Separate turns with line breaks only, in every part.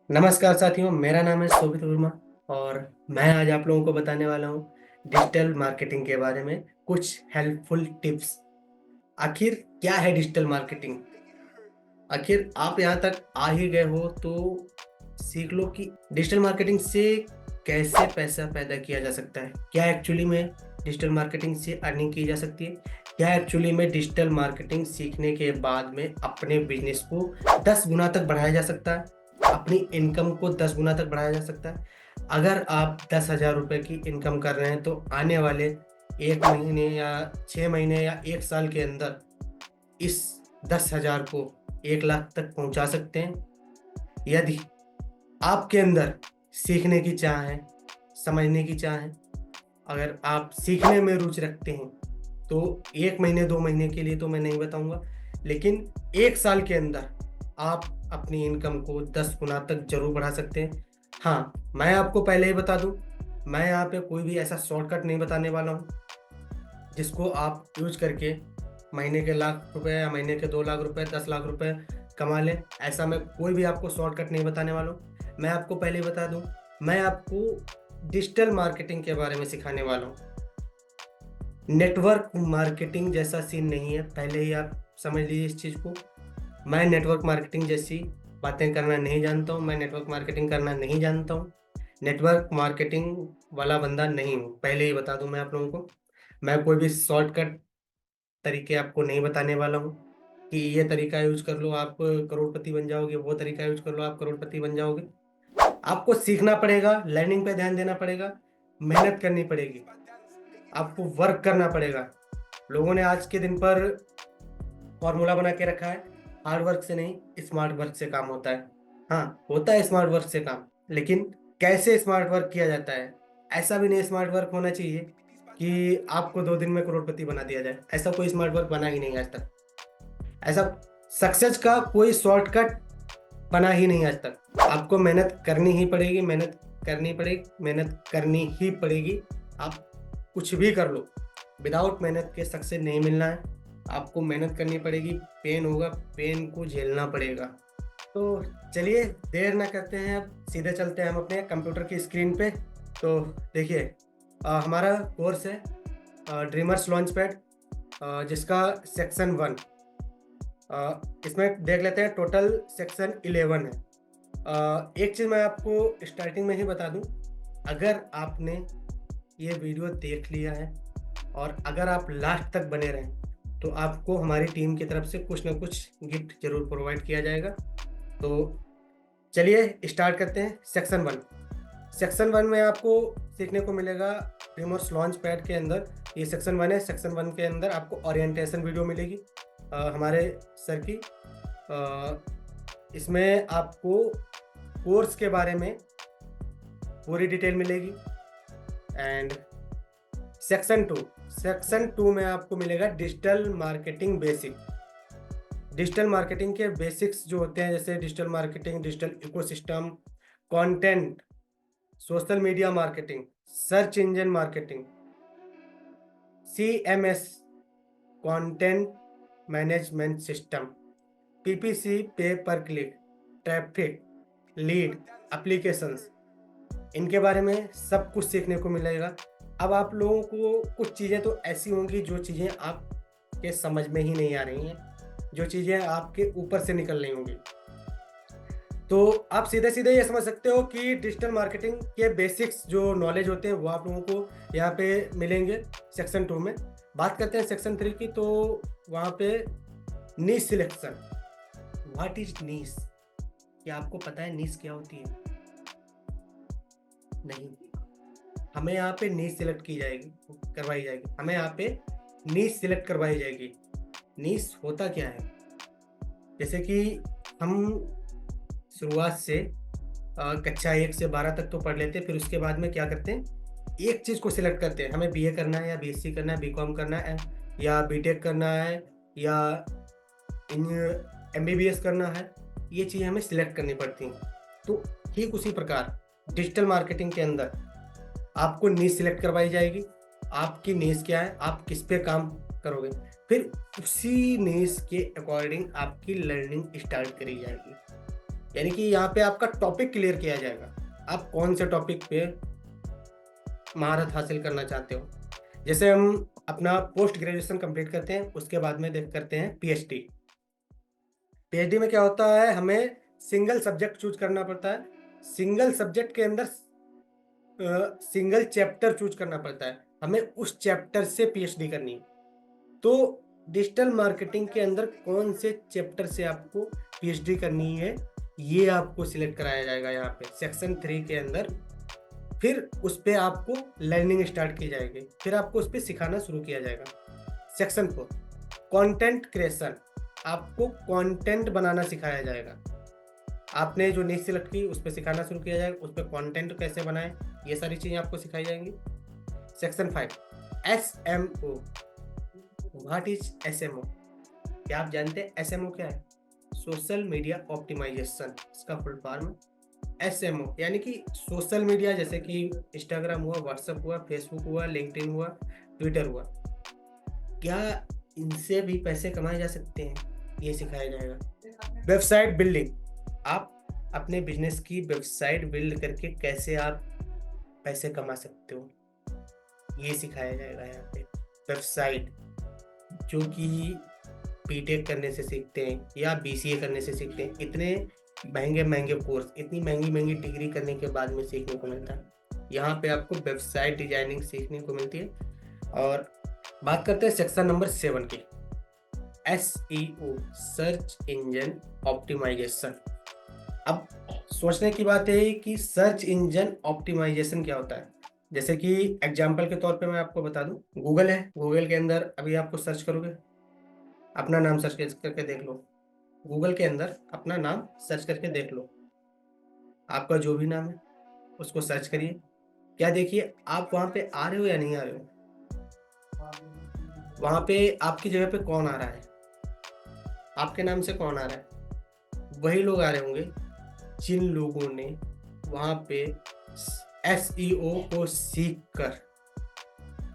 नमस्कार साथियों, मेरा नाम है शोभित वर्मा और मैं आज आप लोगों को बताने वाला हूँ डिजिटल मार्केटिंग के बारे में कुछ हेल्पफुल टिप्स। आखिर क्या है डिजिटल मार्केटिंग? आखिर आप यहाँ तक आ ही गए हो तो सीख लो कि डिजिटल मार्केटिंग से कैसे पैसा पैदा किया जा सकता है। क्या एक्चुअली में डिजिटल मार्केटिंग से अर्निंग की जा सकती है? क्या एक्चुअली में डिजिटल मार्केटिंग सीखने के बाद में अपने बिजनेस को 10 गुना तक बढ़ाया जा सकता है? अपनी इनकम को 10 गुना तक बढ़ाया जा सकता है? अगर आप 10,000 रुपये की इनकम कर रहे हैं तो आने वाले 1 महीने या 6 महीने या 1 साल के अंदर इस 10,000 को 1 लाख तक पहुंचा सकते हैं। यदि आपके अंदर सीखने की चाह है, समझने की चाह है, अगर आप सीखने में रुचि रखते हैं तो 1 महीने 2 महीने के लिए तो मैं नहीं बताऊंगा, लेकिन 1 साल के अंदर आप अपनी इनकम को 10 गुना तक जरूर बढ़ा सकते हैं। हाँ, मैं आपको पहले ही बता दूं, मैं यहाँ पे कोई भी ऐसा शॉर्टकट नहीं बताने वाला हूँ जिसको आप यूज करके महीने के लाख रुपए या महीने के 2 लाख रुपए 10 लाख रुपए कमा लें। ऐसा मैं कोई भी आपको शॉर्टकट नहीं बताने वाला हूँ। मैं आपको पहले ही बता दूं, मैं आपको डिजिटल मार्केटिंग के बारे में सिखाने वाला हूँ। नेटवर्क मार्केटिंग जैसा सीन नहीं है, पहले ही आप समझ लीजिए इस चीज़ को। मैं नेटवर्क मार्केटिंग जैसी बातें करना नहीं जानता हूँ, मैं नेटवर्क मार्केटिंग करना नहीं जानता हूँ, नेटवर्क मार्केटिंग वाला बंदा नहीं हूँ, पहले ही बता दूँ मैं आप लोगों को। मैं कोई भी शॉर्टकट तरीके आपको नहीं बताने वाला हूँ कि ये तरीका यूज कर लो आप करोड़पति बन जाओगे, वो तरीका यूज कर लो आप करोड़पति बन जाओगे। आपको सीखना पड़ेगा, लर्निंग पे ध्यान देना पड़ेगा, मेहनत करनी पड़ेगी, आपको वर्क करना पड़ेगा। लोगों ने आज के दिन पर फॉर्मूला बना के रखा है, हार्ड वर्क से नहीं स्मार्ट वर्क से काम होता है। हाँ, होता है स्मार्ट वर्क से काम, लेकिन कैसे स्मार्ट वर्क किया जाता है? ऐसा भी नहीं स्मार्ट वर्क होना चाहिए कि आपको 2 दिन में करोड़पति बना दिया जाए। ऐसा कोई स्मार्ट वर्क बना ही नहीं आज तक। ऐसा सक्सेस का कोई शॉर्टकट बना ही नहीं आज तक। आपको मेहनत करनी ही पड़ेगी, मेहनत करनी पड़ेगी, मेहनत करनी ही पड़ेगी। आप कुछ भी कर लो, विदाउट मेहनत के सक्सेस नहीं मिलना है। आपको मेहनत करनी पड़ेगी, पेन होगा, पेन को झेलना पड़ेगा। तो चलिए देर ना करते हैं, अब सीधे चलते हैं हम अपने कंप्यूटर की स्क्रीन पे। तो देखिए, हमारा कोर्स है ड्रीमर्स लॉन्च पैड, जिसका सेक्शन 1, इसमें देख लेते हैं। टोटल सेक्शन 11 है। एक चीज़ मैं आपको स्टार्टिंग में ही बता दूं, अगर आपने ये वीडियो देख लिया है और अगर आप लास्ट तक बने रहें तो आपको हमारी टीम की तरफ से कुछ ना कुछ गिफ्ट जरूर प्रोवाइड किया जाएगा। तो चलिए स्टार्ट करते हैं। सेक्शन 1 में आपको सीखने को मिलेगा ड्रीमर्स लॉन्च पैड के अंदर। ये सेक्शन 1 है। सेक्शन 1 के अंदर आपको ओरिएंटेशन वीडियो मिलेगी हमारे सर की। इसमें आपको कोर्स के बारे में पूरी डिटेल मिलेगी। एंड सेक्शन 2 में आपको मिलेगा digital marketing basic. Digital marketing के बेसिक्स जो होते हैं, जैसे digital marketing, digital ecosystem, content, social media marketing, search engine marketing, CMS, content management system, PPC, पे पर क्लिक, ट्रैफिक, लीड, एप्लीकेशंस, इनके बारे में सब कुछ सीखने को मिलेगा। अब आप लोगों को कुछ चीज़ें तो ऐसी होंगी जो चीज़ें आपके समझ में ही नहीं आ रही हैं, जो चीज़ें आपके ऊपर से निकल रही होंगी। तो आप सीधे सीधे ये समझ सकते हो कि डिजिटल मार्केटिंग के बेसिक्स जो नॉलेज होते हैं वो आप लोगों को यहाँ पे मिलेंगे सेक्शन 2 में। बात करते हैं सेक्शन 3 की, तो वहाँ पे नीश सिलेक्शन। व्हाट इज नीश? क्या आपको पता है नीश क्या होती है? नहीं। हमें यहाँ पे नीश सिलेक्ट की जाएगी, करवाई जाएगी। हमें यहाँ पे नीश सिलेक्ट करवाई जाएगी। नीश होता क्या है? जैसे कि हम शुरुआत से कक्षा 1 से 12 तक तो पढ़ लेते हैं, फिर उसके बाद में क्या करते हैं, एक चीज़ को सिलेक्ट करते हैं। हमें BA करना है या BSc करना है, BCom करना है या BTech करना है या MBBS करना है, ये चीज़ें हमें सिलेक्ट करनी पड़ती हैं। तो ठीक उसी प्रकार डिजिटल मार्केटिंग के अंदर आपको नीश सिलेक्ट करवाई जाएगी। आपकी नीश क्या है, आप किस पे काम करोगे, फिर उसी नीश के अकॉर्डिंग आपकी लर्निंग स्टार्ट करी जाएगी। यानी कि यहाँ पे आपका टॉपिक क्लियर किया जाएगा, आप कौन से टॉपिक पे महारत हासिल करना चाहते हो। जैसे हम अपना पोस्ट ग्रेजुएशन कंप्लीट करते हैं, उसके बाद में देख करते हैं पीएचडी। पीएचडी में क्या होता है, हमें सिंगल सब्जेक्ट चूज करना पड़ता है, सिंगल सब्जेक्ट के अंदर सिंगल चैप्टर चूज करना पड़ता है, हमें उस चैप्टर से पीएचडी करनी है। तो डिजिटल मार्केटिंग के अंदर कौन से चैप्टर से आपको पीएचडी करनी है, ये आपको सिलेक्ट कराया जाएगा यहाँ पे सेक्शन 3 के अंदर। फिर उस पर आपको लर्निंग स्टार्ट की जाएगी, फिर आपको उस पर सिखाना शुरू किया जाएगा। सेक्शन 4 कंटेंट क्रिएशन, आपको कंटेंट बनाना सिखाया जाएगा। आपने जो निश सिलेक्ट की उस पर सिखाना शुरू किया जाएगा, उस पर कंटेंट कैसे बनाएं, ये सारी चीज़ें आपको सिखाई जाएंगी। Section 5 SMO, what is SMO? क्या आप जानते हैं SMO क्या है? सोशल मीडिया ऑप्टिमाइजेशन, इसका फुल फॉर्म SMO, यानी कि सोशल मीडिया जैसे कि इंस्टाग्राम हुआ, व्हाट्सएप हुआ, फेसबुक हुआ, लिंक्डइन हुआ, ट्विटर हुआ, क्या इनसे भी पैसे कमाए जा सकते हैं, ये सिखाया जाएगा। वेबसाइट बिल्डिंग, आप अपने बिजनेस की वेबसाइट बिल्ड करके कैसे आप पैसे कमा सकते हो, ये सिखाया जाएगा यहाँ पे। वेबसाइट जो कि बीटेक करने से सीखते हैं या BCA करने से सीखते हैं, इतने महंगे महंगे कोर्स, इतनी महंगी महंगी डिग्री करने के बाद में सीखने को मिलता है। यहाँ पे आपको वेबसाइट डिजाइनिंग सीखने को मिलती है। और बात करते हैं सेक्शन नंबर 7 की, SEO, सर्च इंजन ऑप्टिमाइजेशन। अब सोचने की बात है कि सर्च इंजन ऑप्टिमाइजेशन क्या होता है। जैसे कि एग्जाम्पल के तौर पे मैं आपको बता दूं, गूगल है, गूगल के अंदर अभी आपको सर्च करोगे, अपना नाम सर्च करके देख लो, गूगल के अंदर अपना नाम सर्च करके देख लो, आपका जो भी नाम है उसको सर्च करिए, क्या देखिए आप वहाँ पे आ रहे हो या नहीं आ रहे हो, वहाँ पे आपकी जगह पे कौन आ रहा है, आपके नाम से कौन आ रहा है, वही लोग आ रहे होंगे जिन लोगों ने वहाँ पे SEO को सीख कर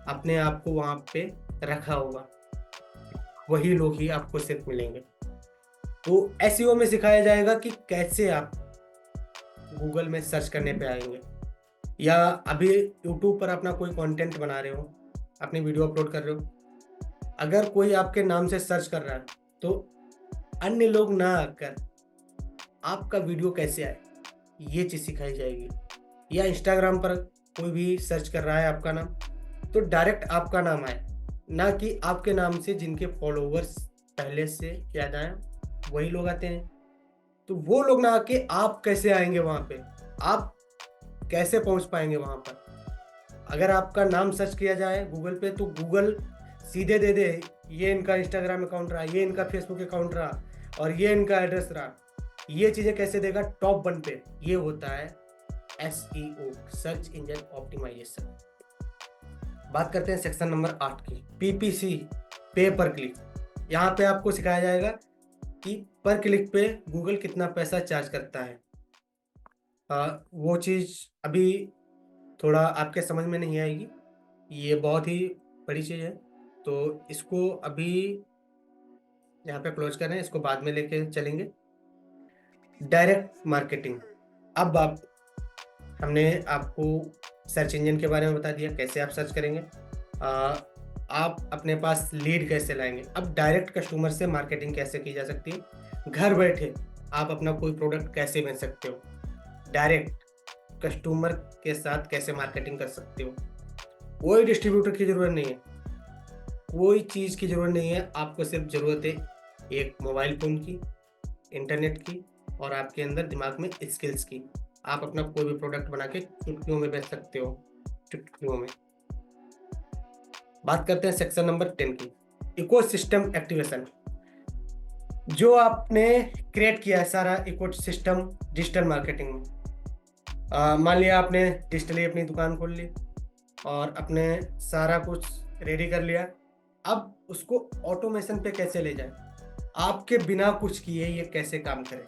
अपने आप को वहाँ पे रखा होगा, वही लोग ही आपको सिर्फ मिलेंगे। तो SEO में सिखाया जाएगा कि कैसे आप गूगल में सर्च करने पे आएंगे, या अभी यूट्यूब पर अपना कोई कंटेंट बना रहे हो, अपनी वीडियो अपलोड कर रहे हो, अगर कोई आपके नाम से सर्च कर रहा है तो अन्य लोग ना आकर आपका वीडियो कैसे आए, ये चीज़ सिखाई जाएगी। या इंस्टाग्राम पर कोई भी सर्च कर रहा है आपका नाम, तो डायरेक्ट आपका नाम आए, ना कि आपके नाम से जिनके फॉलोवर्स पहले से ज़्यादा हैं वही लोग आते हैं। तो वो लोग ना आके आप कैसे आएंगे वहाँ पे, आप कैसे पहुँच पाएंगे वहाँ पर। अगर आपका नाम सर्च किया जाए गूगल पे तो गूगल सीधे दे दे ये इनका इंस्टाग्राम अकाउंट रहा, ये इनका फेसबुक अकाउंट रहा, और ये इनका एड्रेस रहा, ये चीज़ें कैसे देगा टॉप 1 पे। ये होता है SEO, सर्च इंजन ऑप्टिमाइजेशन। बात करते हैं सेक्शन नंबर 8 की, PPC, पे पर क्लिक। यहाँ पे आपको सिखाया जाएगा कि पर क्लिक पे गूगल कितना पैसा चार्ज करता है। वो चीज़ अभी थोड़ा आपके समझ में नहीं आएगी, ये बहुत ही बड़ी चीज़ है, तो इसको अभी यहाँ पे क्लोज कर रहे हैं, इसको बाद में लेके चलेंगे। डायरेक्ट मार्केटिंग, अब हमने आपको सर्च इंजन के बारे में बता दिया, कैसे आप सर्च करेंगे, आप अपने पास लीड कैसे लाएंगे। अब डायरेक्ट कस्टमर से मार्केटिंग कैसे की जा सकती है, घर बैठे आप अपना कोई प्रोडक्ट कैसे बेच सकते हो, डायरेक्ट कस्टमर के साथ कैसे मार्केटिंग कर सकते हो। कोई डिस्ट्रीब्यूटर की ज़रूरत नहीं है, कोई चीज़ की ज़रूरत नहीं है, आपको सिर्फ ज़रूरत है एक मोबाइल फ़ोन की, इंटरनेट की, और आपके अंदर दिमाग में स्किल्स की। आप अपना कोई भी प्रोडक्ट बना के चुटकियों में बेच सकते हो, चुटकियों में। बात करते हैं सेक्शन नंबर 10 की, इकोसिस्टम एक्टिवेशन। जो आपने क्रिएट किया है सारा इकोसिस्टम डिजिटल मार्केटिंग में, मान लिया आपने डिजिटली अपनी दुकान खोल ली और अपने सारा कुछ रेडी कर लिया, अब उसको ऑटोमेशन पे कैसे ले जाए, आपके बिना कुछ किए ये कैसे काम करे,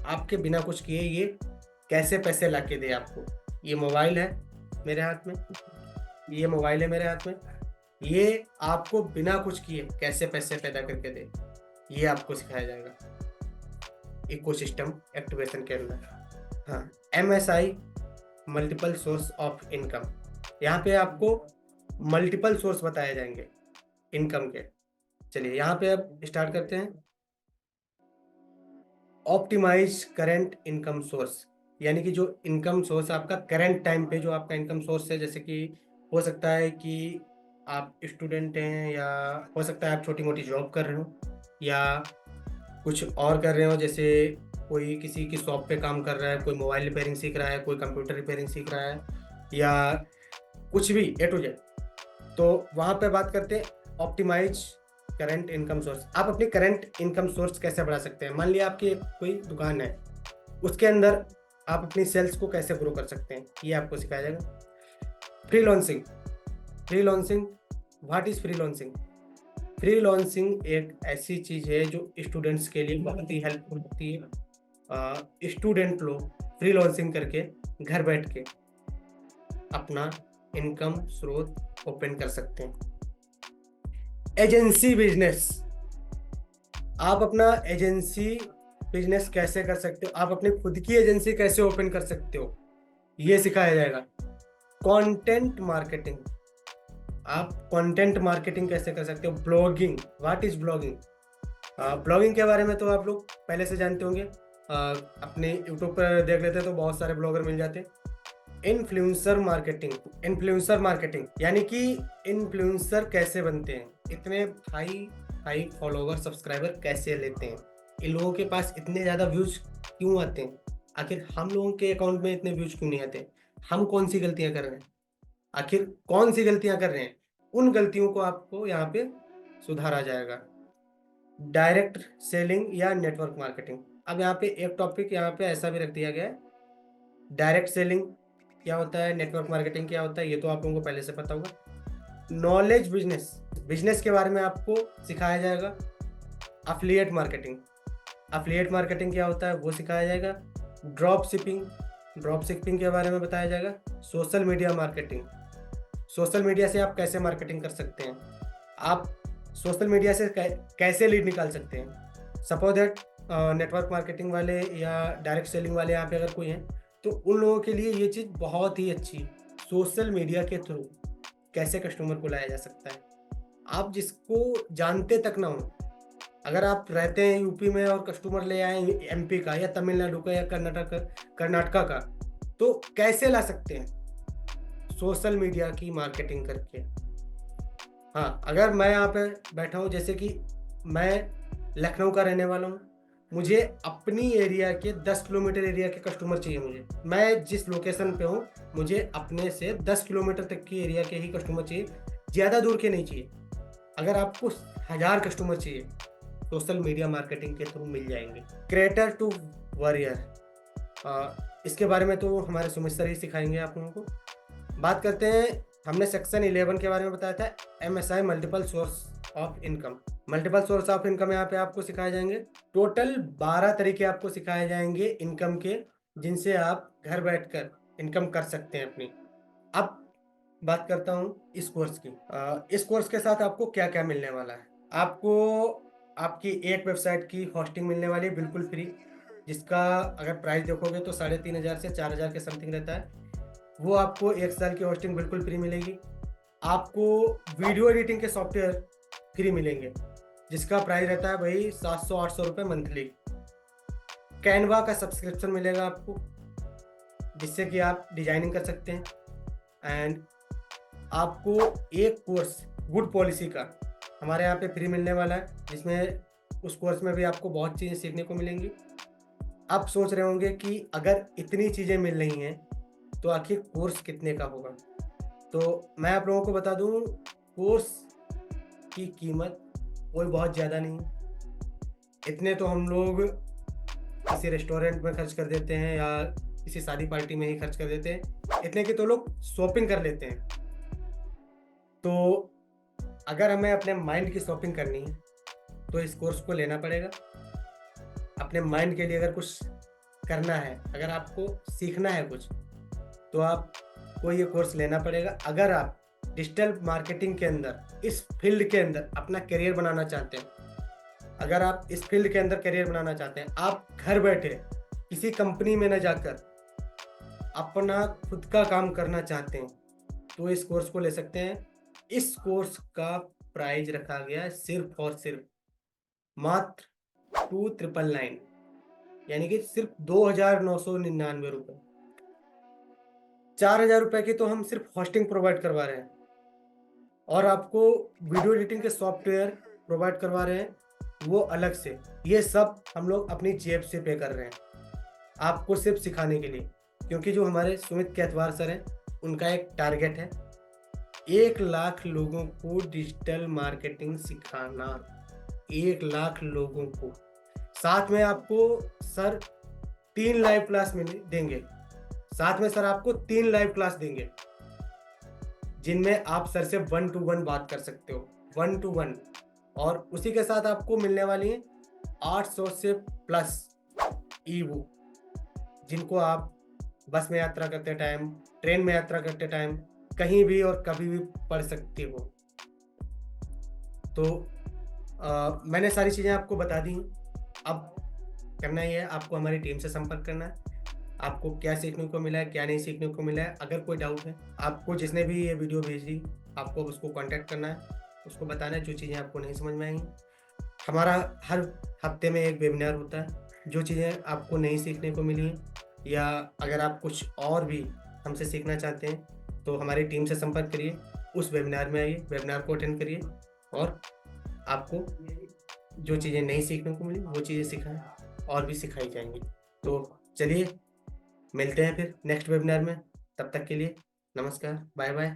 आपके बिना कुछ किए ये कैसे पैसे ला के दे आपको। ये मोबाइल है मेरे हाथ में, ये मोबाइल है मेरे हाथ में, ये आपको बिना कुछ किए कैसे पैसे पैदा करके दे, ये आपको सिखाया जाएगा। इकोसिस्टम एक्टिवेशन के अंदर। हाँ, MSI multiple source of income, यहाँ पे आपको मल्टीपल सोर्स बताए जाएंगे इनकम के। चलिए यहाँ पे अब स्टार्ट करते हैं। ऑप्टिमाइज करंट इनकम सोर्स, यानी कि जो इनकम सोर्स आपका करंट टाइम पे जो आपका इनकम सोर्स है, जैसे कि हो सकता है कि आप स्टूडेंट हैं, या हो सकता है आप छोटी मोटी जॉब कर रहे हो, या कुछ और कर रहे हो, जैसे कोई किसी की शॉप पे काम कर रहा है, कोई मोबाइल रिपेयरिंग सीख रहा है, कोई कंप्यूटर रिपेयरिंग सीख रहा है, या कुछ भी A to Z। तो वहाँ पे बात करते हैं ऑप्टिमाइज करंट इनकम सोर्स। आप अपनी करंट इनकम सोर्स कैसे बढ़ा सकते हैं। मान लिया आपकी कोई दुकान है, उसके अंदर आप अपनी सेल्स को कैसे ग्रो कर सकते हैं, ये आपको सिखाया जाएगा। Freelancing, freelancing what is freelancing. Freelancing एक ऐसी चीज़ है जो स्टूडेंट्स के लिए बहुत ही हेल्पफुल होती है। स्टूडेंट लोग फ्रीलांसिंग करके घर बैठ के अपना इनकम स्रोत ओपन कर सकते हैं। एजेंसी बिजनेस, आप अपना एजेंसी बिजनेस कैसे कर सकते हो, आप अपनी खुद की एजेंसी कैसे ओपन कर सकते हो, ये सिखाया जाएगा। कंटेंट मार्केटिंग, आप कंटेंट मार्केटिंग कैसे कर सकते हो। Blogging, what is blogging. Blogging के बारे में तो आप लोग पहले से जानते होंगे, अपने यूट्यूब पर देख लेते तो बहुत सारे ब्लॉगर मिल जाते। इन्फ्लुएंसर मार्केटिंग, इन्फ्लुएंसर मार्केटिंग यानी कि इन्फ्लुएंसर कैसे बनते हैं, इतने हाई हाई फॉलोवर सब्सक्राइबर कैसे लेते हैं, इन लोगों के पास इतने ज़्यादा व्यूज क्यों आते हैं, आखिर हम लोगों के अकाउंट में इतने व्यूज क्यों नहीं आते, हम कौन सी गलतियां कर रहे हैं, आखिर कौन सी गलतियां कर रहे हैं, उन गलतियों को आपको यहाँ पे सुधारा जाएगा। डायरेक्ट सेलिंग या नेटवर्क मार्केटिंग, अब यहाँ पे एक टॉपिक यहाँ पे ऐसा भी रख दिया गया है, डायरेक्ट सेलिंग क्या होता है, नेटवर्क मार्केटिंग क्या होता है, ये तो आप लोगों को पहले से पता होगा। नॉलेज बिजनेस, बिजनेस के बारे में आपको सिखाया जाएगा। अफिलिएट मार्केटिंग, अफिलिएट मार्केटिंग क्या होता है वो सिखाया जाएगा। ड्रॉप शिपिंग, ड्रॉप शिपिंग के बारे में बताया जाएगा। Social media marketing, social media से आप कैसे मार्केटिंग कर सकते हैं, आप सोशल मीडिया से कैसे लीड निकाल सकते हैं। सपोज दैट नेटवर्क मार्केटिंग वाले या डायरेक्ट सेलिंग वाले यहाँ पे अगर कोई हैं, तो उन लोगों के लिए ये चीज़ बहुत ही अच्छी, सोशल मीडिया के थ्रू कैसे कस्टमर को लाया जा सकता है, आप जिसको जानते तक ना हो। अगर आप रहते हैं यूपी में और कस्टमर ले आए MP का या तमिलनाडु का या कर्नाटका का, तो कैसे ला सकते हैं, सोशल मीडिया की मार्केटिंग करके। हाँ, अगर मैं यहाँ पे बैठा हूँ, जैसे कि मैं लखनऊ का रहने वाला हूँ, मुझे अपनी एरिया के 10 किलोमीटर एरिया के कस्टमर चाहिए। मुझे, मैं जिस लोकेशन पे हूँ, मुझे अपने से 10 किलोमीटर तक की एरिया के ही कस्टमर चाहिए, ज़्यादा दूर के नहीं चाहिए। अगर आपको 1000 कस्टमर चाहिए, सोशल मीडिया मार्केटिंग के थ्रू मिल जाएंगे। क्रिएटर टू वॉरियर, इसके बारे में तो हमारे सुमित सर ही सिखाएंगे आप लोगों को। बात करते हैं, हमने सेक्शन 11 के बारे में बताया था, MSI multiple source of income. Multiple source of income यहाँ पे आपको सिखाए जाएंगे। टोटल 12 तरीके आपको सिखाए जाएंगे इनकम के, जिनसे आप घर बैठकर इनकम कर सकते हैं अपनी। अब बात करता हूँ इस कोर्स की। इस कोर्स के साथ आपको क्या क्या मिलने वाला है। आपको आपकी एक वेबसाइट की होस्टिंग मिलने वाली है बिल्कुल फ्री, जिसका अगर प्राइस देखोगे तो 3500 से 4000 के समथिंग रहता है। वो आपको 1 साल की होस्टिंग बिल्कुल फ्री मिलेगी। आपको वीडियो एडिटिंग के सॉफ्टवेयर फ्री मिलेंगे, जिसका प्राइस रहता है भाई 700-800 रुपये मंथली। कैनवा का सब्सक्रिप्शन मिलेगा आपको, जिससे कि आप डिजाइनिंग कर सकते हैं। एंड आपको एक कोर्स गुड पॉलिसी का हमारे यहाँ पे फ्री मिलने वाला है, जिसमें उस कोर्स में भी आपको बहुत चीज़ें सीखने को मिलेंगी। आप सोच रहे होंगे कि अगर इतनी चीज़ें मिल रही हैं तो आखिर कोर्स कितने का होगा। तो मैं आप लोगों को बता दूं, कोर्स की कीमत कोई बहुत ज़्यादा नहीं है। इतने तो हम लोग किसी रेस्टोरेंट में खर्च कर देते हैं या किसी शादी पार्टी में ही खर्च कर देते हैं, इतने की तो लोग शॉपिंग कर लेते हैं। तो अगर हमें अपने माइंड की शॉपिंग करनी है तो इस कोर्स को लेना पड़ेगा। अपने माइंड के लिए अगर कुछ करना है, अगर आपको सीखना है कुछ, तो आपको ये कोर्स लेना पड़ेगा। अगर आप डिजिटल मार्केटिंग के अंदर, इस फील्ड के अंदर अपना करियर बनाना चाहते हैं, अगर आप इस फील्ड के अंदर करियर बनाना चाहते हैं, आप घर बैठे किसी कंपनी में न जाकर अपना खुद का काम करना चाहते हैं, तो इस कोर्स को ले सकते हैं। इस कोर्स का प्राइस रखा गया है सिर्फ और सिर्फ मात्र 2999, यानी कि सिर्फ 2,999 रुपए। 4,000 रुपए की तो हम सिर्फ होस्टिंग प्रोवाइड करवा रहे हैं और आपको वीडियो एडिटिंग के सॉफ्टवेयर प्रोवाइड करवा रहे हैं, वो अलग से। ये सब हम लोग अपनी जेब से पे कर रहे हैं आपको सिर्फ सिखाने के लिए, क्योंकि जो हमारे सुमित कैथवार सर हैं, उनका एक टारगेट है 1,00,000 लोगों को डिजिटल मार्केटिंग सिखाना। 1,00,000 लोगों को। साथ में आपको सर 3 लाइव क्लास में देंगे। साथ में सर आपको 3 लाइव क्लास देंगे, जिनमें आप सर से 1 to 1 बात कर सकते हो, 1 to 1। और उसी के साथ आपको मिलने वाली है 800 से प्लस ई बुक, जिनको आप बस में यात्रा करते टाइम, ट्रेन में यात्रा करते टाइम, कहीं भी और कभी भी पढ़ सकते हो। तो मैंने सारी चीज़ें आपको बता दी। अब करना ही है, आपको हमारी टीम से संपर्क करना है। आपको क्या सीखने को मिला है, क्या नहीं सीखने को मिला है। अगर कोई डाउट है, आपको जिसने भी ये वीडियो भेजी, आपको उसको कांटेक्ट करना है, उसको बताना है जो चीज़ें आपको नहीं समझ में आएंगी। हमारा हर हफ्ते में एक वेबिनार होता है, जो चीज़ें आपको नहीं सीखने को मिली हैं, या अगर आप कुछ और भी हमसे सीखना चाहते हैं, तो हमारी टीम से संपर्क करिए, उस वेबिनार में आइए, वेबिनार को अटेंड करिए और आपको जो चीज़ें नहीं सीखने को मिली वो चीज़ें सिखाएं और भी सिखाई जाएंगी। तो चलिए मिलते हैं फिर नेक्स्ट वेबिनार में। तब तक के लिए नमस्कार, बाय बाय।